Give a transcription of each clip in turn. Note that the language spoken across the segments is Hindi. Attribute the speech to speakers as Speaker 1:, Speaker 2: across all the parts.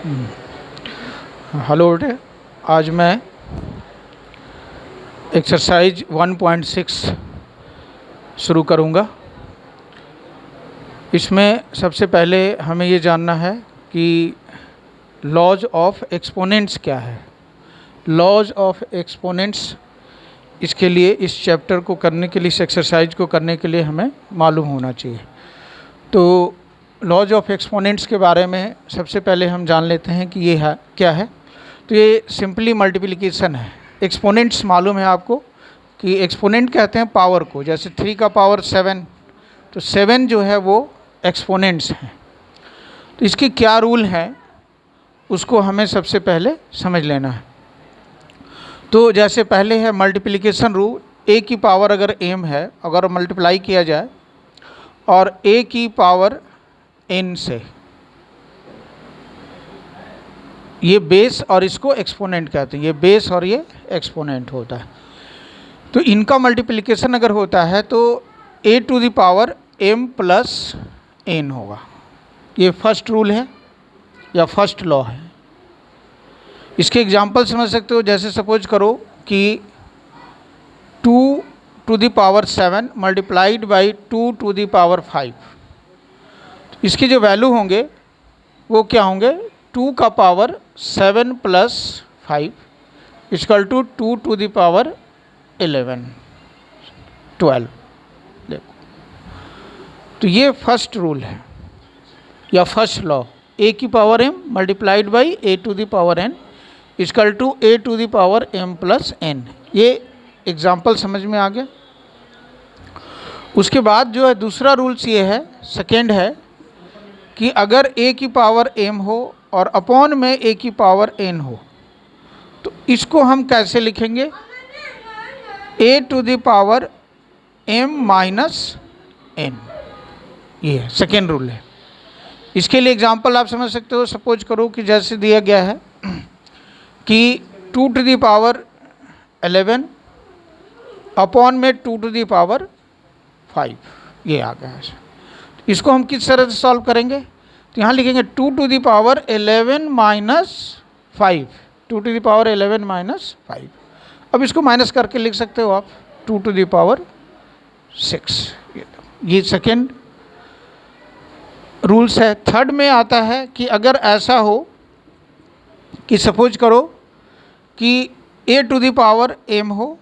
Speaker 1: हेलो बेटे, आज मैं एक्सरसाइज 1.6 शुरू करूँगा। इसमें सबसे पहले हमें ये जानना है कि लॉज ऑफ एक्सपोनेंट्स क्या है। लॉज ऑफ एक्सपोनेंट्स इसके लिए, इस चैप्टर को करने के लिए, इस एक्सरसाइज को करने के लिए हमें मालूम होना चाहिए। तो लॉज ऑफ एक्सपोनेंट्स के बारे में सबसे पहले हम जान लेते हैं कि ये है क्या है। तो ये सिंपली मल्टीप्लिकेशन है। एक्सपोनेंट्स मालूम है आपको कि एक्सपोनेंट कहते हैं पावर को, जैसे 3 का पावर 7, तो 7 जो है वो एक्सपोनेंट्स हैं। तो इसकी क्या रूल है उसको हमें सबसे पहले समझ लेना है। तो जैसे पहले है मल्टीप्लिकेशन रूल, a की पावर अगर m है, अगर मल्टीप्लाई किया जाए और a की पावर n से, ये बेस और इसको एक्सपोनेंट कहते हैं। ये बेस और ये एक्सपोनेंट होता है। तो इनका मल्टीप्लिकेशन अगर होता है तो a to the power m plus n होगा। ये फर्स्ट रूल है या फर्स्ट लॉ है। इसके एग्जांपल समझ सकते हो। जैसे सपोज करो कि 2 to the power 7 multiplied by 2 to the power 5, इसके जो वैल्यू होंगे वो क्या होंगे, 2 का power 7 plus 5 equal to 2 to the power 11, 12। देखो, तो ये फर्स्ट रूल है या फर्स्ट लॉ, a की power m multiplied by a to the power n equal to a to the power m plus n। ये एग्जाम्पल समझ में आ गया। उसके बाद जो है दूसरा रूल्स ये है, सेकेंड है कि अगर a की पावर m हो और अपॉन में a की पावर n हो, तो इसको हम कैसे लिखेंगे, a to the power m minus n। ये है सेकेंड रूल है। इसके लिए एग्जांपल आप समझ सकते हो। सपोज करो कि जैसे दिया गया है कि 2 टू द पावर 11 अपॉन में 2 टू द पावर 5, ये आ गया है। इसको हम किस तरह से सॉल्व करेंगे, तो यहाँ लिखेंगे 2 to the power 11 minus 5, 2 to the power 11 minus 5। अब इसको माइनस करके लिख सकते हो आप 2 टू द पावर 6। ये सेकेंड रूल्स है। थर्ड में आता है कि अगर ऐसा हो कि सपोज करो कि a to the power m हो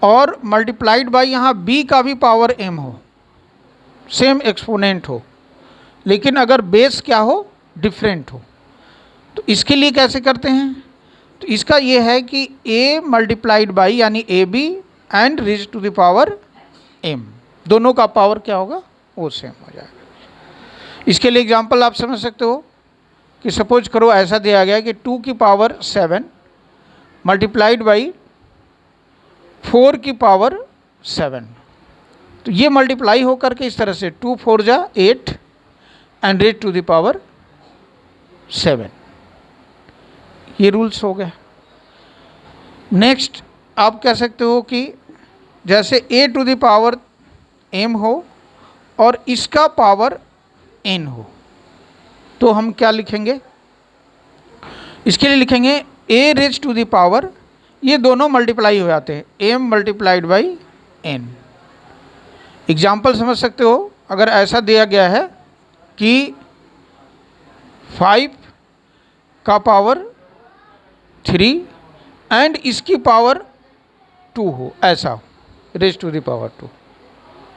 Speaker 1: और मल्टीप्लाइड बाई यहाँ b का भी पावर m हो, सेम एक्सपोनेंट हो, लेकिन अगर बेस क्या हो, डिफरेंट हो, तो इसके लिए कैसे करते हैं। तो इसका ये है कि a मल्टीप्लाइड बाई यानी ab and raise to the power m, दोनों का पावर क्या होगा, वो सेम हो जाएगा। इसके लिए एग्जांपल आप समझ सकते हो कि सपोज करो ऐसा दिया गया कि 2 की पावर 7 मल्टीप्लाइड बाई 4 की पावर 7, तो ये मल्टीप्लाई हो करके इस तरह से 2 4 जा 8 and raise to the power 7। ये रूल्स हो गए। नेक्स्ट आप कह सकते हो कि जैसे a to the power m हो और इसका पावर n हो, तो हम क्या लिखेंगे, इसके लिए लिखेंगे a raise to the power, ये दोनों मल्टीप्लाई हो जाते हैं, m multiplied by n। Example समझ सकते हो। अगर ऐसा दिया गया है कि 5 का पावर 3 एंड इसकी पावर 2 हो, ऐसा हो, रेज टू द पावर 2,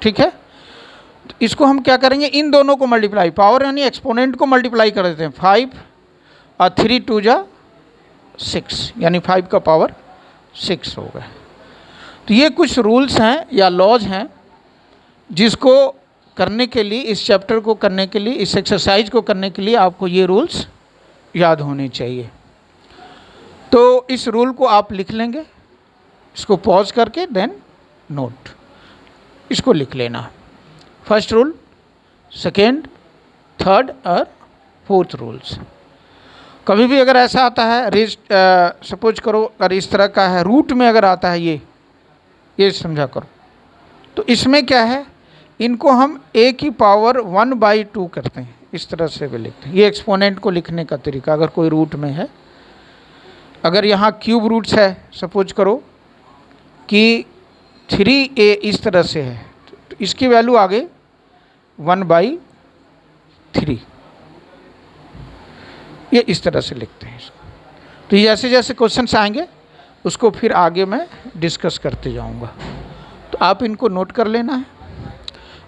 Speaker 1: ठीक है। तो इसको हम क्या करेंगे, इन दोनों को मल्टीप्लाई, पावर यानी एक्सपोनेंट को मल्टीप्लाई कर देते हैं। 5 और 3 2 जा 6, यानी 5 का पावर 6 हो गया। तो ये कुछ रूल्स हैं या लॉज हैं जिसको करने के लिए, इस चैप्टर को करने के लिए, इस एक्सरसाइज को करने के लिए आपको ये रूल्स याद होने चाहिए। तो इस रूल को आप लिख लेंगे, इसको पॉज करके देन नोट, इसको लिख लेना। फर्स्ट रूल, सेकेंड, थर्ड और फोर्थ रूल्स। कभी भी अगर ऐसा आता है, रेज सपोज करो अगर इस तरह का है, रूट में अगर आता है ये समझा करो, तो इसमें क्या है, इनको हम a की पावर 1/2 करते हैं। इस तरह से भी लिखते हैं। ये एक्सपोनेंट को लिखने का तरीका, अगर कोई रूट में है, अगर यहाँ क्यूब रूट्स है, सपोज करो कि 3a इस तरह से है, तो इसकी वैल्यू आगे 1/3, ये इस तरह से लिखते हैं इसको। तो ये जैसे जैसे क्वेश्चंस आएंगे उसको फिर आगे मैं डिस्कस करते जाऊंगा, तो आप इनको नोट कर लेना है।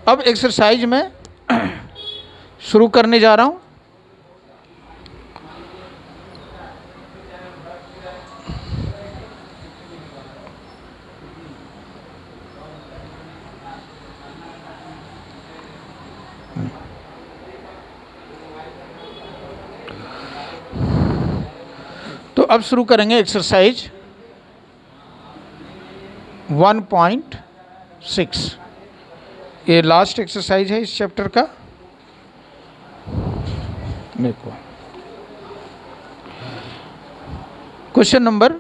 Speaker 1: अब एक्सरसाइज में शुरू करने जा रहा हूं। तो अब शुरू करेंगे एक्सरसाइज 1.6। ये लास्ट एक्सरसाइज है इस चैप्टर का। देखो क्वेश्चन नंबर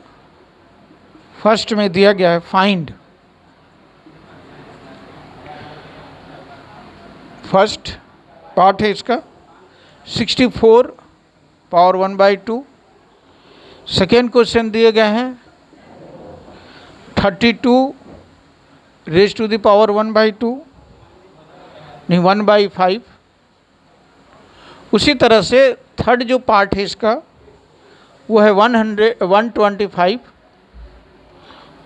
Speaker 1: फर्स्ट में दिया गया है, फाइंड फर्स्ट पार्ट है इसका 64 पावर 1/2। सेकेंड क्वेश्चन दिए गए हैं 32 रेज टू द पावर 1/2, नहीं 1/5। उसी तरह से थर्ड जो पार्ट है इसका वो है 125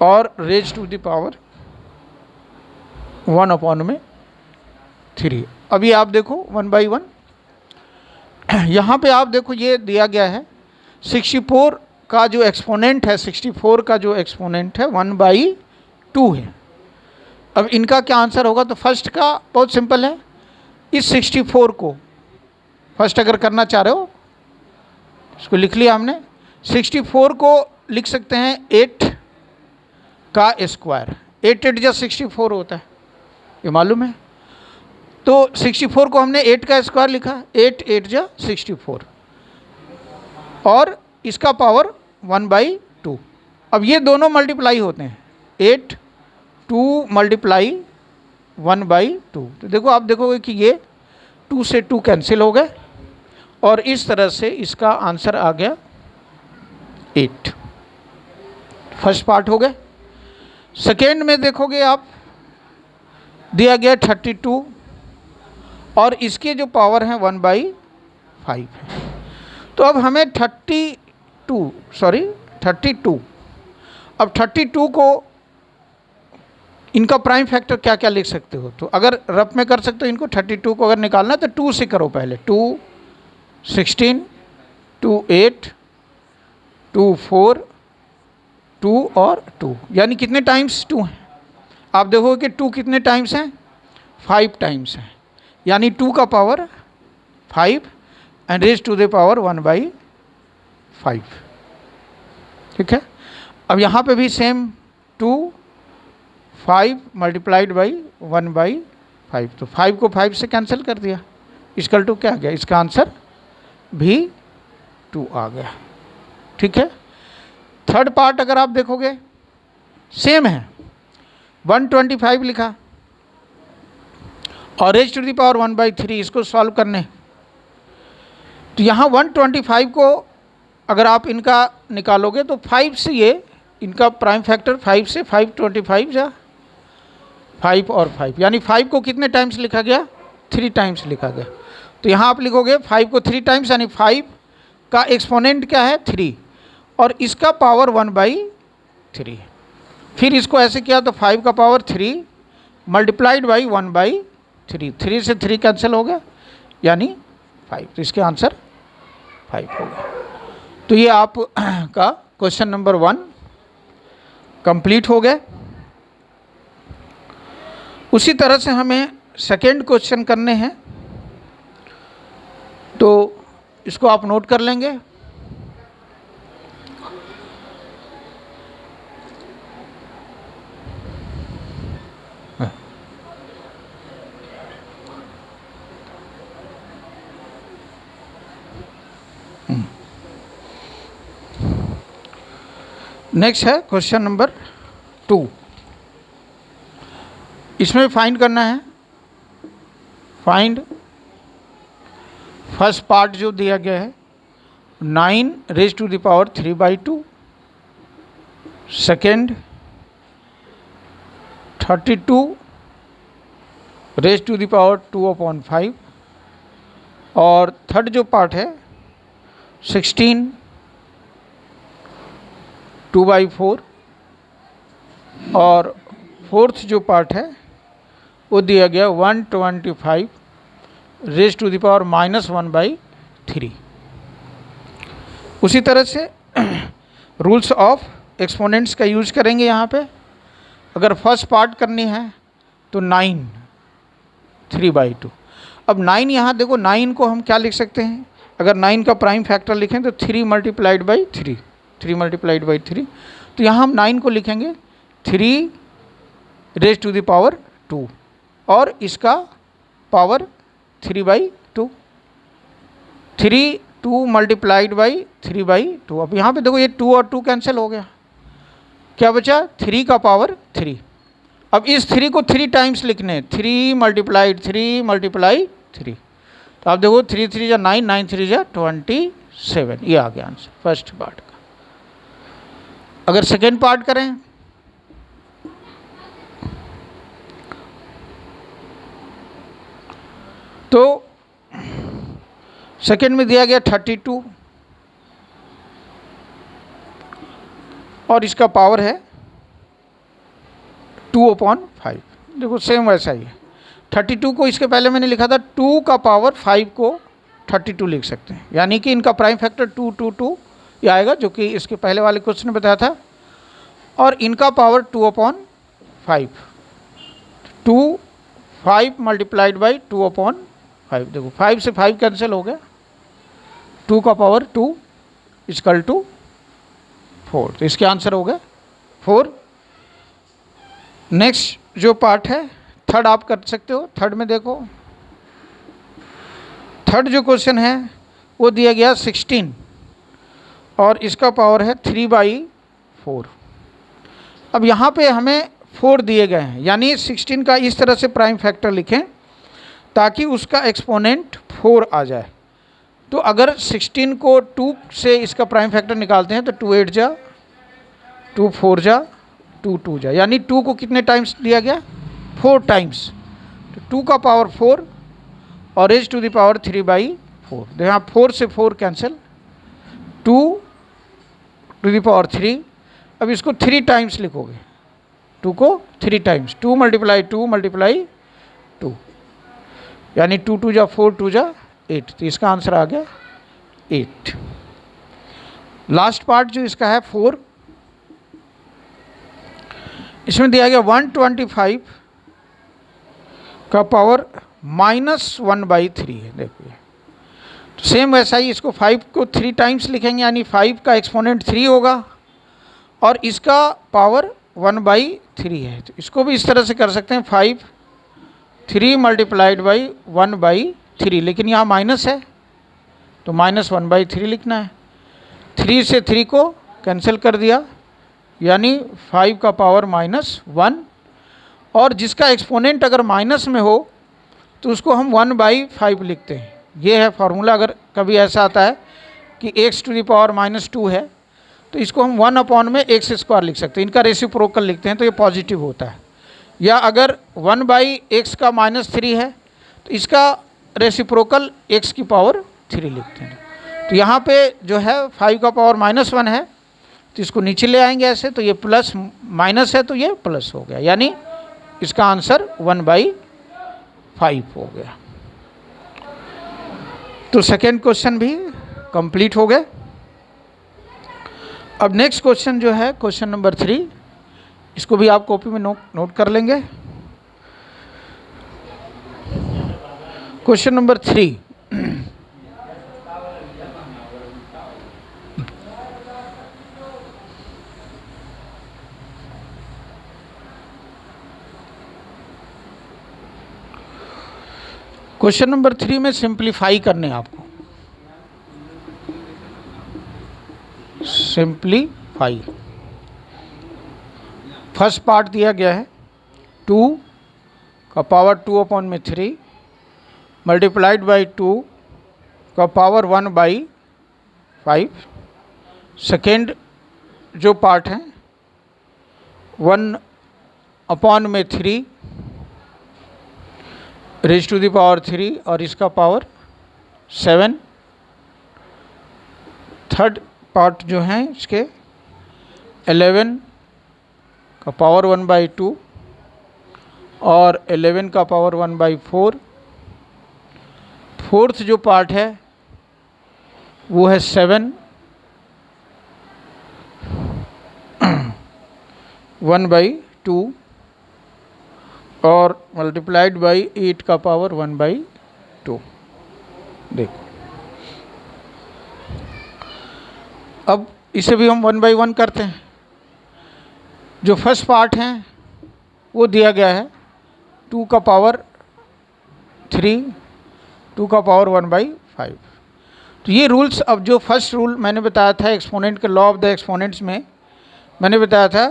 Speaker 1: और रेज टू द पावर 1/3। अभी आप देखो 1/1, यहाँ पे आप देखो ये दिया गया है 64 का जो एक्सपोनेंट है, 64 का जो एक्सपोनेंट है 1/2 है। अब इनका क्या आंसर होगा? तो फर्स्ट का बहुत सिंपल है, इस 64 को फर्स्ट अगर करना चाह रहे हो, इसको लिख लिया हमने। 64 को लिख सकते हैं 8 का स्क्वायर, 8 8 जा 64 होता है, ये मालूम है। तो 64 को हमने 8 का स्क्वायर लिखा, 8 8 जा 64, और इसका पावर 1/2। अब ये दोनों मल्टीप्लाई होते हैं, 8 2 मल्टीप्लाई 1/2। तो देखो आप देखोगे कि ये 2 से 2 कैंसिल हो गए, और इस तरह से इसका आंसर आ गया 8। फर्स्ट पार्ट हो गया। सेकेंड में देखोगे आप, दिया गया 32 और इसके जो पावर हैं 1/5 है। तो अब हमें 32, अब 32 को इनका प्राइम फैक्टर क्या क्या लिख सकते हो? तो अगर रफ में कर सकते हो इनको, 32 को अगर निकालना है तो 2 से करो पहले। 2 16, 2 8, 2 4, 2 और 2, यानी कितने टाइम्स 2 हैं? आप देखोगे कि 2 कितने टाइम्स हैं? 5 टाइम्स हैं, यानी 2 का power 5 and raise to the power 1/5। ठीक है। अब यहाँ पे भी सेम 2 5 मल्टीप्लाइड बाई 1/5, तो 5 को 5 से कैंसिल कर दिया, इक्वल टू क्या आ गया? इसका आंसर भी 2 आ गया। ठीक है। थर्ड पार्ट अगर आप देखोगे सेम है, 125 लिखा और रेज टू द पावर 1/3, इसको सॉल्व करने। तो यहाँ 125 को अगर आप इनका निकालोगे तो 5 से ये इनका प्राइम फैक्टर 5 से 525 जा 5 और 5, यानी 5 को कितने टाइम्स लिखा गया? 3 टाइम्स लिखा गया। तो यहाँ आप लिखोगे 5 को 3 टाइम्स, यानी 5 का एक्सपोनेंट क्या है? 3, और इसका पावर 1/3। फिर इसको ऐसे किया तो 5 का पावर 3 मल्टीप्लाइड बाई 1/3, 3 से 3 कैंसिल हो गया, यानी 5। तो इसके आंसर 5 हो गया। तो ये आप का क्वेश्चन नंबर 1 कंप्लीट हो गया। उसी तरह से हमें सेकेंड क्वेश्चन करने हैं, तो इसको आप नोट कर लेंगे। नेक्स्ट है क्वेश्चन नंबर 2। इसमें फाइंड करना है, फाइंड फर्स्ट पार्ट जो दिया गया है 9 raise to the power 3/2, second 32 raise to the power 2/5, और थर्ड जो पार्ट है 16 2/4, और फोर्थ जो पार्ट है वो दिया गया 125 रेज टू द पावर -1/3। उसी तरह से रूल्स ऑफ एक्सपोनेंट्स का यूज करेंगे यहाँ पे। अगर फर्स्ट पार्ट करनी है तो 9 3/2। अब 9 यहाँ देखो, 9 को हम क्या लिख सकते हैं, अगर 9 का प्राइम फैक्टर लिखें तो 3 × 3, 3 × 3, तो यहाँ हम 9 को लिखेंगे 3 रेज टू द पावर 2 और इसका पावर 3/2, 3 2 × 3/2। अब यहाँ पे देखो ये 2 और 2 कैंसिल हो गया, क्या बचा 3 का पावर 3। अब इस 3 को 3 टाइम्स लिखने, 3 × 3, तो आप देखो 3 3 जा 9, 9 3 जा 27, ये आ गया आंसर फर्स्ट पार्ट का। अगर सेकेंड पार्ट करें तो सेकेंड में दिया गया 32 और इसका पावर है 2/5। देखो सेम वैसा ही है, 32 को इसके पहले मैंने लिखा था 2 का पावर 5 को 32 लिख सकते हैं, यानी कि इनका प्राइम फैक्टर 2 2 2 ये आएगा, जो कि इसके पहले वाले क्वेश्चन में बताया था, और इनका पावर 2/5, 2 5 × 2/5। देखो 5 से 5 कैंसिल हो गया, 2 का पावर 2 = 4, तो इसके आंसर हो गए 4। नेक्स्ट जो पार्ट है थर्ड आप कर सकते हो। थर्ड में देखो, थर्ड जो क्वेश्चन है वो दिया गया 16 और इसका पावर है 3/4। अब यहाँ पे हमें 4 दिए गए हैं, यानी 16 का इस तरह से प्राइम फैक्टर लिखें ताकि उसका एक्सपोनेंट 4 आ जाए। तो अगर 16 को 2 से इसका प्राइम फैक्टर निकालते हैं तो 2 8 जा, 2 4 जा, 2 2 जा, यानी 2 को कितने टाइम्स दिया गया 4 टाइम्स, तो 2 का पावर 4 और रेज टू द पावर 3/4। तो यहाँ 4 से 4 कैंसिल, 2 टू द पावर 3। अब इसको 3 टाइम्स लिखोगे, 2 को 3 टाइम्स, 2 × 2 × 2, यानी 2 2 जा 4, 2 जा 8, तो इसका आंसर आ गया 8। लास्ट पार्ट जो इसका है 4, इसमें दिया गया 125 का पावर -1/3 है। देखिए तो सेम वैसा ही, इसको 5 को 3 टाइम्स लिखेंगे, यानी 5 का एक्सपोनेंट 3 होगा और इसका पावर 1/3 है। तो इसको भी इस तरह से कर सकते हैं, 5 3 × 1/3, लेकिन यहाँ माइनस है तो -1/3 लिखना है। 3 से 3 को कैंसिल कर दिया, यानी 5 का पावर -1, और जिसका एक्सपोनेंट अगर माइनस में हो तो उसको हम 1/5 लिखते हैं। ये है फार्मूला। अगर कभी ऐसा आता है कि x टू द पावर -2 है तो इसको हम 1/x² लिख सकते हैं, इनका रेसिप्रोकल लिखते हैं तो ये पॉजिटिव होता है। या अगर 1/x का -3 है तो इसका रेसिप्रोकल x की पावर 3 लिखते हैं। तो यहाँ पे जो है 5 का पावर -1 है तो इसको नीचे ले आएंगे ऐसे, तो ये प्लस माइनस है तो ये प्लस हो गया, यानी इसका आंसर 1/5 हो गया। तो सेकेंड क्वेश्चन भी कंप्लीट हो गए। अब नेक्स्ट क्वेश्चन जो है क्वेश्चन नंबर 3, इसको भी आप कॉपी में नोट कर लेंगे। क्वेश्चन नंबर 3, क्वेश्चन नंबर 3 में सिंप्लीफाई करने हैं आपको, सिंप्लीफाई। फर्स्ट पार्ट दिया गया है 2 का पावर 2/3 × 2 का पावर 1/5। सेकेंड जो पार्ट है 1/3 रेज टू द पावर 3 और इसका पावर 7। थर्ड पार्ट जो है इसके 11 का पावर 1/2 और 11 का पावर 1/4। फोर्थ जो पार्ट है वो है 7 1/2 और मल्टीप्लाइड बाई 8 का पावर 1/2। देखो अब इसे भी हम 1/1 करते हैं। जो फर्स्ट पार्ट है वो दिया गया है 2 का पावर 3 2 का पावर 1/5। तो ये रूल्स, अब जो फर्स्ट रूल मैंने बताया था एक्सपोनेंट के लॉ ऑफ द एक्सपोनेंट्स में, मैंने बताया था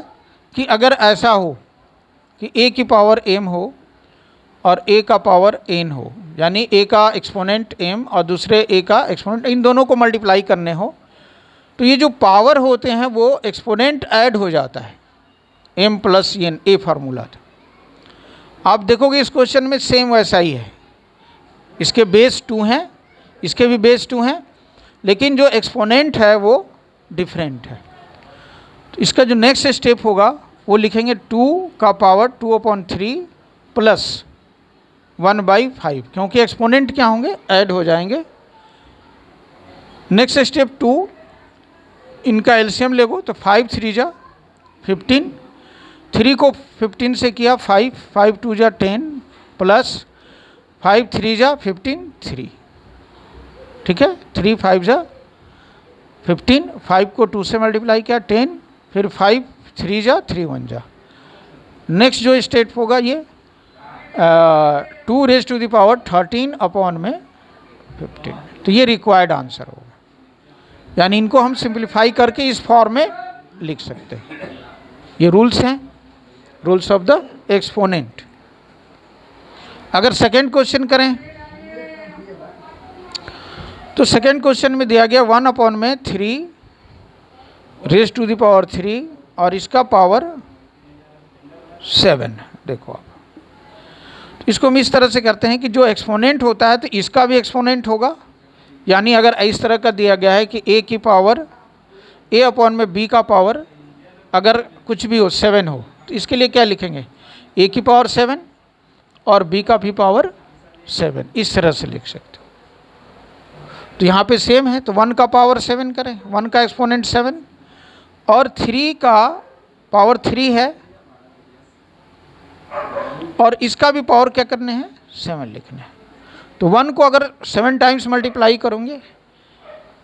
Speaker 1: कि अगर ऐसा हो कि a की पावर m हो और a का पावर n हो, यानी a का एक्सपोनेंट m और दूसरे a का एक्सपोनेंट, इन दोनों को मल्टीप्लाई करने हो, तो ये जो पावर होते हैं वो एक्सपोनेंट ऐड हो जाता है m प्लस n, ए फार्मूला था। आप देखोगे इस क्वेश्चन में सेम वैसा ही है। इसके बेस 2 हैं, इसके भी बेस 2 हैं, लेकिन जो एक्सपोनेंट है वो डिफरेंट है। तो इसका जो नेक्स्ट स्टेप होगा वो लिखेंगे 2 का पावर 2/3 प्लस 1/5, क्योंकि एक्सपोनेंट क्या होंगे, ऐड हो जाएंगे। नेक्स्ट स्टेप 2, इनका एलसीएम लेगो तो 5 3 जा 15, 3 को 15 से किया 5, 5 2 जा 10 प्लस 5 3 जा 15 3, ठीक है। 3 5 जा 15, 5 को 2 से मल्टीप्लाई किया 10, फिर 5 3 जा 3 1 जा। नेक्स्ट जो स्टेप होगा ये 2 raise to the power 13 upon में 15। तो ये रिक्वायर्ड आंसर होगा, यानी इनको हम सिंप्लीफाई करके इस फॉर्म में लिख सकते हैं। ये रूल्स हैं, रूल्स ऑफ द एक्सपोनेंट। अगर सेकेंड क्वेश्चन करें तो सेकेंड क्वेश्चन में दिया गया 1/3 रेज टू द पावर 3 और इसका पावर 7। देखो आप, तो इसको हम इस तरह से करते हैं कि जो एक्सपोनेंट होता है तो इसका भी एक्सपोनेंट होगा, यानी अगर इस तरह का दिया गया है कि a की पावर a अपॉन में b का पावर अगर कुछ भी हो 7 हो, तो इसके लिए क्या लिखेंगे, a की पावर 7 और b का भी पावर 7, इस तरह से लिख सकते हो। तो यहाँ पे सेम है, तो 1 का पावर 7 करें, 1 का एक्सपोनेंट 7 और 3 का पावर 3 है और इसका भी पावर क्या करने हैं, 7 लिखने हैं। तो 1 को अगर 7 टाइम्स मल्टीप्लाई करोगे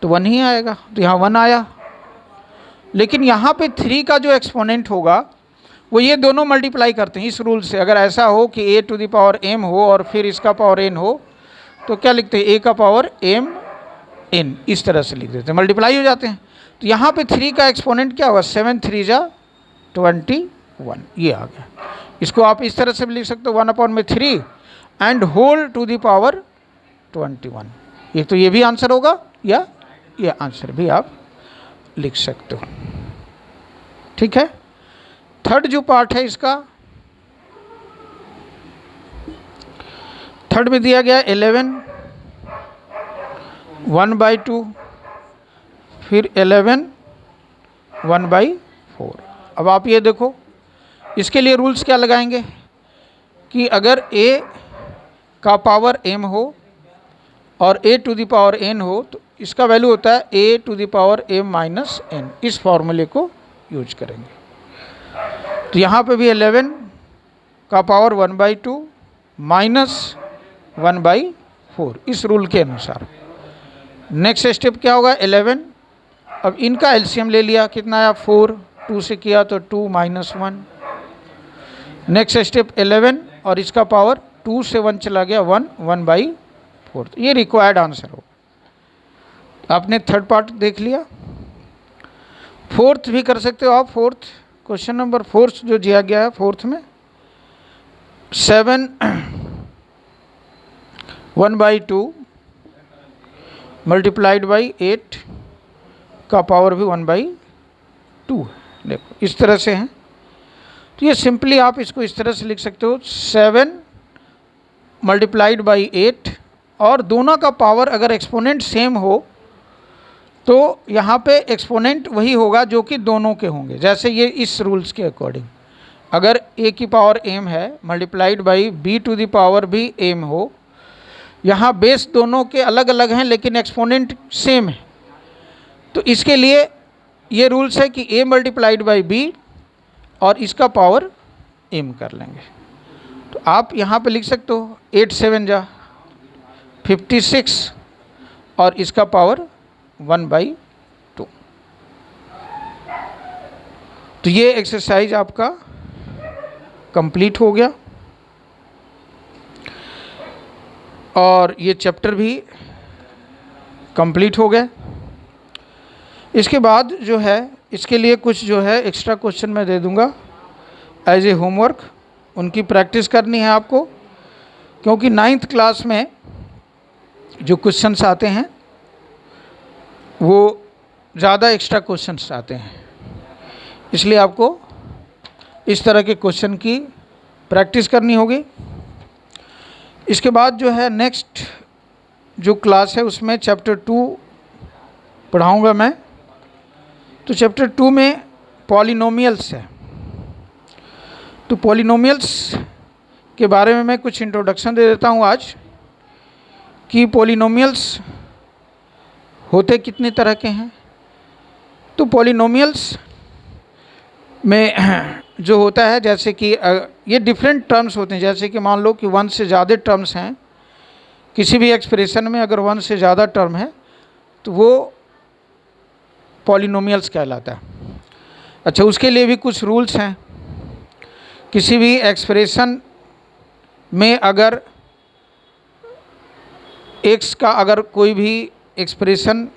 Speaker 1: तो 1 ही आएगा, तो यहाँ 1 आया। लेकिन यहाँ पे 3 का जो एक्सपोनेंट होगा वो ये दोनों मल्टीप्लाई करते हैं इस रूल से। अगर ऐसा हो कि a to the power m हो और फिर इसका पावर n हो, तो क्या लिखते हैं, a का पावर m n, इस तरह से लिख देते हैं, मल्टीप्लाई हो जाते हैं। तो यहाँ पे 3 का एक्सपोनेंट क्या होगा, 7 3 जा 21, ये आ गया। इसको आप इस तरह से भी लिख सकते हो 1/3 and whole to the power 21। ये तो ये भी आंसर होगा, या ये आंसर भी आप लिख सकते हो, ठीक है। थर्ड जो पार्ट है इसका, थर्ड में दिया गया 11 1/2 फिर 11 1/4। अब आप ये देखो, इसके लिए रूल्स क्या लगाएंगे कि अगर a का पावर m हो और a to the power n हो, तो इसका वैल्यू होता है a to the power m minus n। इस फॉर्मूले को यूज करेंगे। तो यहाँ पे भी 11 का पावर 1/2 माइनस 1/4, इस रूल के अनुसार। नेक्स्ट स्टेप क्या होगा, 11, अब इनका एलसीएम ले लिया, कितना आया 4, 2 से किया तो 2 माइनस 1। नेक्स्ट स्टेप 11 और इसका पावर 2 से 1 चला गया 1, 1/4। ये रिक्वायर्ड आंसर हो। आपने थर्ड पार्ट देख लिया। फोर्थ भी कर सकते हो आप। फोर्थ क्वेश्चन नंबर 4 जो दिया गया है, फोर्थ में 7 1/2 मल्टीप्लाइड बाई 8 का पावर भी 1/2 है। देखो इस तरह से है। तो ये सिंपली आप इसको इस तरह से लिख सकते हो 7 मल्टीप्लाइड बाई 8, और दोनों का पावर अगर एक्सपोनेंट सेम हो तो यहाँ पे एक्सपोनेंट वही होगा जो कि दोनों के होंगे। जैसे ये इस रूल्स के अकॉर्डिंग, अगर a की पावर m है multiplied by b to the power भी m हो, यहाँ बेस दोनों के अलग अलग हैं लेकिन एक्सपोनेंट सेम है, तो इसके लिए ये रूल्स है कि a मल्टीप्लाइड बाई b और इसका पावर m कर लेंगे। तो आप यहाँ पे लिख सकते हो 8 7 जा 56 और इसका पावर 1/2। तो ये एक्सरसाइज आपका कंप्लीट हो गया और ये चैप्टर भी कंप्लीट हो गया। इसके बाद जो है इसके लिए कुछ जो है एक्स्ट्रा क्वेश्चन मैं दे दूंगा एज ए होमवर्क, उनकी प्रैक्टिस करनी है आपको, क्योंकि 9th क्लास में जो क्वेश्चंस आते हैं वो ज़्यादा एक्स्ट्रा क्वेश्चंस आते हैं, इसलिए आपको इस तरह के क्वेश्चन की प्रैक्टिस करनी होगी। इसके बाद जो है नेक्स्ट जो क्लास है उसमें चैप्टर 2 पढ़ाऊंगा मैं। तो चैप्टर 2 में पॉलिनोमियल्स है। तो पॉलिनोमियल्स के बारे में मैं कुछ इंट्रोडक्शन दे देता हूँ आज, कि पॉलिनोमियल्स होते कितने तरह के हैं। तो पॉलिनोमियल्स में जो होता है, जैसे कि ये डिफरेंट टर्म्स होते हैं, जैसे कि मान लो कि 1 से ज़्यादा टर्म्स हैं किसी भी एक्सप्रेशन में, अगर 1 से ज़्यादा टर्म है तो वो पॉलिनोमियल्स कहलाता है। अच्छा, उसके लिए भी कुछ रूल्स हैं। किसी भी एक्सप्रेशन में अगर x का अगर कोई भी एक्सप्रेशन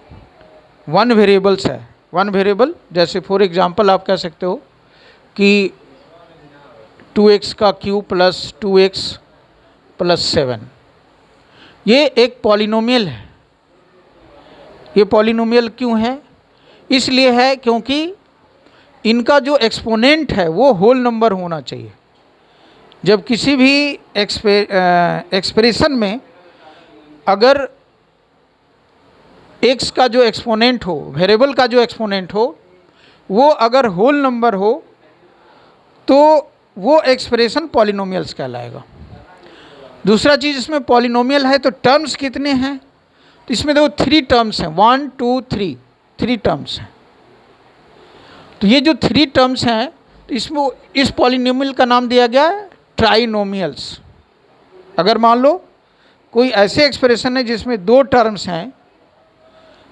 Speaker 1: 1 वेरिएबल्स है, 1 वेरिएबल, जैसे फॉर एग्जांपल आप कह सकते हो कि 2x का क्यूब प्लस 2x प्लस 7, ये एक पॉलिनोमियल है। ये पॉलिनोमियल क्यों है? इसलिए है क्योंकि इनका जो एक्सपोनेंट है वो होल नंबर होना चाहिए। जब किसी भी एक्सप्रेशन में अगर x का जो एक्सपोनेंट हो, वेरिएबल का जो एक्सपोनेंट हो, वो अगर होल नंबर हो तो वो एक्सप्रेशन पॉलिनोमियल्स कहलाएगा। दूसरा चीज़, इसमें पॉलिनोमियल है तो टर्म्स कितने हैं? तो इसमें देखो 3 टर्म्स हैं, 1 2 3, 3 टर्म्स हैं। तो ये जो 3 टर्म्स हैं, तो इसमें इस पॉलिनोमियल का नाम दिया गया है ट्राइनोमियल्स। अगर मान लो कोई ऐसे एक्सप्रेशन है जिसमें 2 टर्म्स हैं,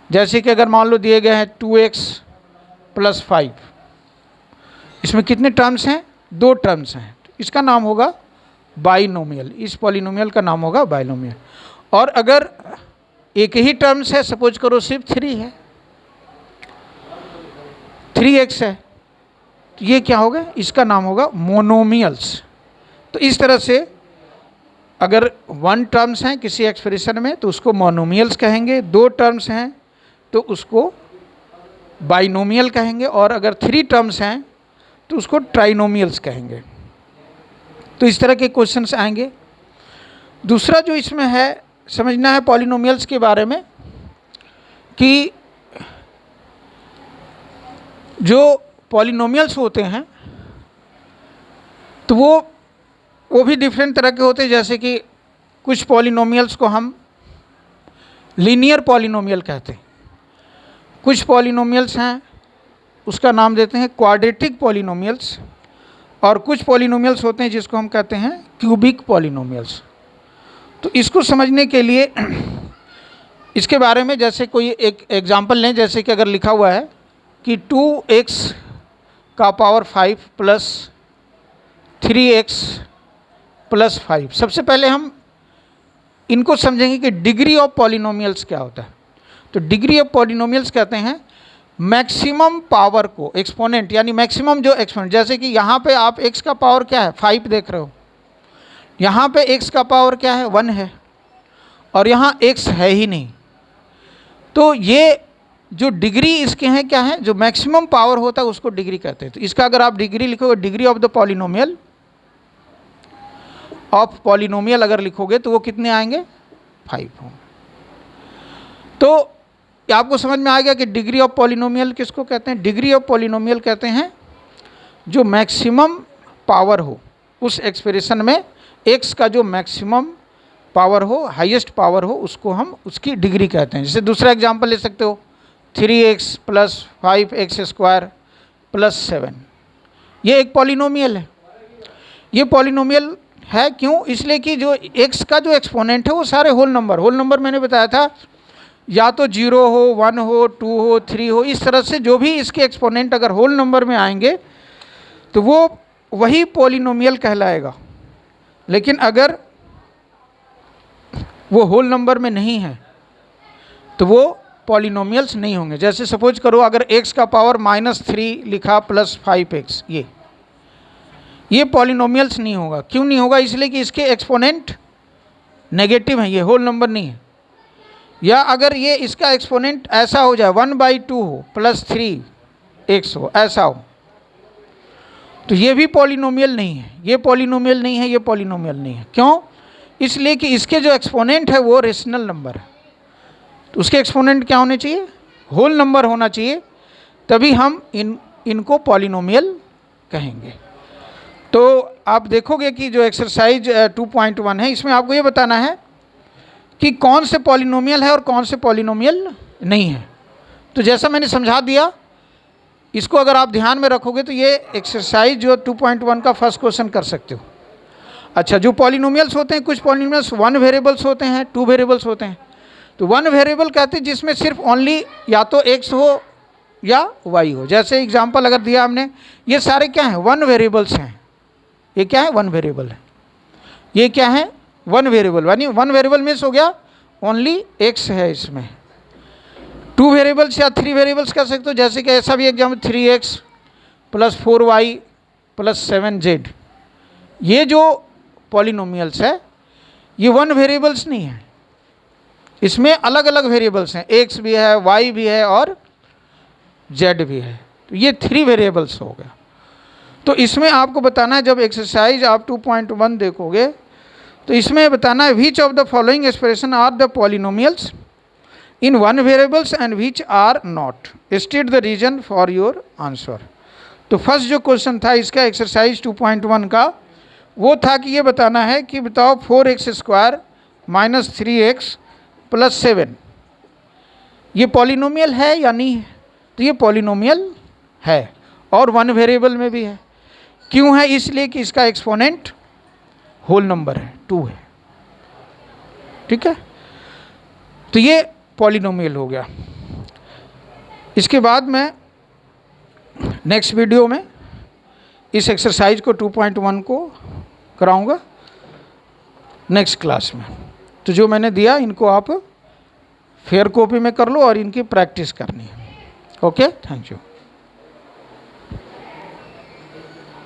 Speaker 1: जैसे कि अगर मान लो दिए गए हैं 2x प्लस 5, इसमें कितने टर्म्स हैं? 2 टर्म्स हैं, तो इसका नाम होगा बाइनोमियल। इस पॉलिनोमियल का नाम होगा बाइनोमियल। और अगर एक ही टर्म्स है, सपोज करो सिर्फ 3 है, 3x है, तो ये क्या होगा? इसका नाम होगा मोनोमियल्स। तो इस तरह से अगर 1 टर्म्स हैं किसी एक्सप्रेशन में तो उसको मोनोमियल्स कहेंगे, 2 टर्म्स हैं तो उसको बाइनोमियल कहेंगे, और अगर 3 टर्म्स हैं तो उसको ट्राइनोमियल्स कहेंगे। तो इस तरह के क्वेश्चंस आएंगे। दूसरा जो इसमें है समझना है पॉलिनोमियल्स के बारे में, कि जो पॉलिनोमियल्स होते हैं तो वो भी डिफरेंट तरह के होते हैं। जैसे कि कुछ पॉलिनोमियल्स को हम लीनियर पॉलिनोमियल कहते हैं, कुछ पॉलिनोमियल्स हैं उसका नाम देते हैं क्वाड्रेटिक पॉलिनोमियल्स, और कुछ पॉलिनोमियल्स होते हैं जिसको हम कहते हैं क्यूबिक पॉलिनोमियल्स। तो इसको समझने के लिए इसके बारे में, जैसे कोई एक एग्जांपल लें, जैसे कि अगर लिखा हुआ है कि 2x का पावर 5 प्लस 3x प्लस 5। सबसे पहले हम इनको समझेंगे कि डिग्री ऑफ पॉलिनोमियल्स क्या होता है। तो डिग्री ऑफ पॉलिनोमियल्स कहते हैं मैक्सिमम पावर को, एक्सपोनेंट यानी मैक्सिमम जो एक्सपोनेंट, जैसे कि यहाँ पे आप x का पावर क्या है 5 देख रहे हो, यहाँ पे x का पावर क्या है 1 है, और यहाँ x है ही नहीं, तो ये जो डिग्री इसके हैं क्या है, जो मैक्सिमम पावर होता है उसको डिग्री कहते हैं। तो इसका अगर आप डिग्री लिखोगे, डिग्री ऑफ द पॉलिनोमियल अगर लिखोगे तो वो कितने आएंगे, 5 होंगे। तो आपको समझ में आ गया कि डिग्री ऑफ पॉलिनोमियल किसको कहते हैं। डिग्री ऑफ पॉलिनोमियल कहते हैं जो मैक्सिमम पावर हो उस एक्सप्रेशन में, एक्स का जो मैक्सिमम पावर हो, हाईएस्ट पावर हो, उसको हम उसकी डिग्री कहते हैं। जैसे दूसरा एग्जांपल ले सकते हो, 3x + 5x² + 7, ये एक पॉलिनोमियल है। ये पॉलिनोमियल है क्यों, इसलिए कि जो x का जो एक्सपोनेंट है वो सारे होल नंबर मैंने बताया था, या तो 0 हो, 1 हो, 2 हो, 3 हो, इस तरह से जो भी इसके एक्सपोनेंट अगर होल नंबर में आएंगे तो वो वही पॉलिनोमियल कहलाएगा। लेकिन अगर वो होल नंबर में नहीं है तो वो पॉलिनोमियल्स नहीं होंगे। जैसे सपोज करो अगर x का पावर -3 लिखा + 5x, ये पॉलिनोमियल्स नहीं होगा। क्यों नहीं होगा, इसलिए कि इसके एक्सपोनेंट नेगेटिव हैं, ये होल नंबर नहीं है। या अगर ये इसका एक्सपोनेंट ऐसा हो जाए 1/2 हो + 3x हो, ऐसा हो, तो ये भी पॉलिनोमियल नहीं है, ये पॉलिनोमियल नहीं है, ये पॉलिनोमियल नहीं है। क्यों, इसलिए कि इसके जो एक्सपोनेंट है वो रेशनल नंबर है। तो उसके एक्सपोनेंट क्या होने चाहिए, होल नंबर होना चाहिए, तभी हम इनको पॉलिनोमियल कहेंगे। तो आप देखोगे कि जो एक्सरसाइज 2.1 है, इसमें आपको ये बताना है कि कौन से पॉलिनोमियल है और कौन से पॉलिनोमियल नहीं है। तो जैसा मैंने समझा दिया, इसको अगर आप ध्यान में रखोगे तो ये एक्सरसाइज जो 2.1 का फर्स्ट क्वेश्चन कर सकते हो। अच्छा, जो पॉलिनोमियल्स होते हैं, कुछ पॉलिनोमियल्स 1 वेरिएबल्स होते हैं, 2 वेरिएबल्स होते हैं। तो 1 वेरिएबल कहते हैं जिसमें सिर्फ ओनली या तो x हो या y हो। जैसे एग्जांपल अगर दिया हमने, ये सारे क्या हैं, 1 वेरिएबल्स हैं। ये क्या है, 1 वेरिएबल है। ये क्या है, 1 वेरिएबल, यानी 1 वेरिएबल मिस हो गया, ओनली x है इसमें। 2 वेरिएबल्स या 3 वेरिएबल्स कह सकते हो, जैसे कि ऐसा भी एग्जाम्पल 3x + 4y + 7z। ये जो पॉलिनोमियल्स है ये 1 वेरिएबल्स नहीं है, इसमें अलग अलग वेरिएबल्स हैं, x भी है, y भी है और z भी है। तो ये 3 वेरिएबल्स हो गया। तो इसमें आपको बताना है, जब एक्सरसाइज आप 2.1 देखोगे तो इसमें बताना है which of the following expression are the polynomials in 1 variables and which are not, state the reason for your answer. तो फर्स्ट जो क्वेश्चन था इसका एक्सरसाइज 2.1 का, वो था कि ये बताना है कि बताओ 4x² - 3x + 7 ये पॉलिनोमियल है या नहीं है। तो ये पॉलिनोमियल है और 1 वेरिएबल में भी है। क्यों है, इसलिए कि इसका एक्सपोनेंट होल नंबर है, 2 है। ठीक है, तो ये पॉलिनोमियल हो गया। इसके बाद मैं नेक्स्ट वीडियो में इस एक्सरसाइज को 2.1 को कराऊंगा नेक्स्ट क्लास में। तो जो मैंने दिया इनको आप फेयर कॉपी में कर लो और इनकी प्रैक्टिस करनी है। Okay, thank you.